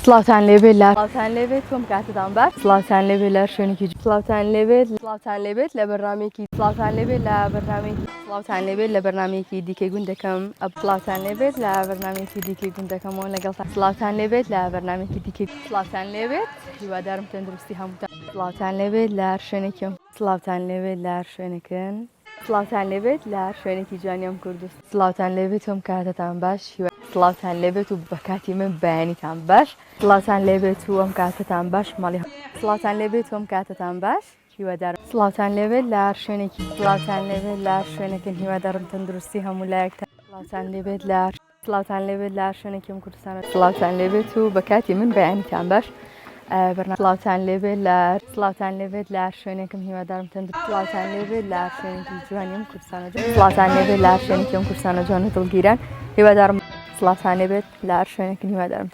سلاوتان لێبێت سلاوتان لێبێت تۆم کاتتان باش سلاوتان لێبێت لە شوێنێکی سلاوتان لێبێت لە بەرنامەیەکی سلاوتان لێبێت لە بەرنامەیەکی سلاوتان لێبێت لە بەرنامەیەکی دیکەی گوندەکەم سلاوتان لێبێت لە بەرنامەیەکی دیکەی گوندەکەمەوە لەگەڵتان سلاوتان لێبێت لە بەرنامەیەکی دیکەی سلاوتان لێبێت هیوادارم تەندروستی هەمووتان سلاوتان لێبێت لە شوێنێکم سلاوتان لێبێت لە شوێنەکەن سلاوتان لێبێت لە شوێنێکی جوانیام کوردست سلاوتان لێبێت تۆم کاتتان باش سلاوتان لێبێت و بە کاتی من بەیانیتان باش سلاوتان لێبێت و ئەم کاتتان باش ماڵی سلاوتان لێبێت و ئەم کاتتان باش هیوادارم سلاوتان لێبێت لە شوێنێکی سلاوتان لێبێت لە شوێنەکەن هیوادارم تەندروستی هەموو لایەکتان سلاوتان لێبێت لە سلاوتان لێبێت لە شوێنێکم کوردستانە سلاوتان لێبێت و بە کاتی من بەیانیتان باش سلاوتان لێبێت لە سلاوتان لێبێت لە شوێنێکم هیوادارم تەندروست سلاوتان لێبێت لە شوێنێکی جوانیم کوردستانە سلاوتان لێبێت لە شوێنێکم کوردستانە جوانە دڵگیران هیوادارم سلاوتان لێبێت لە شوێنێکی هیوادارم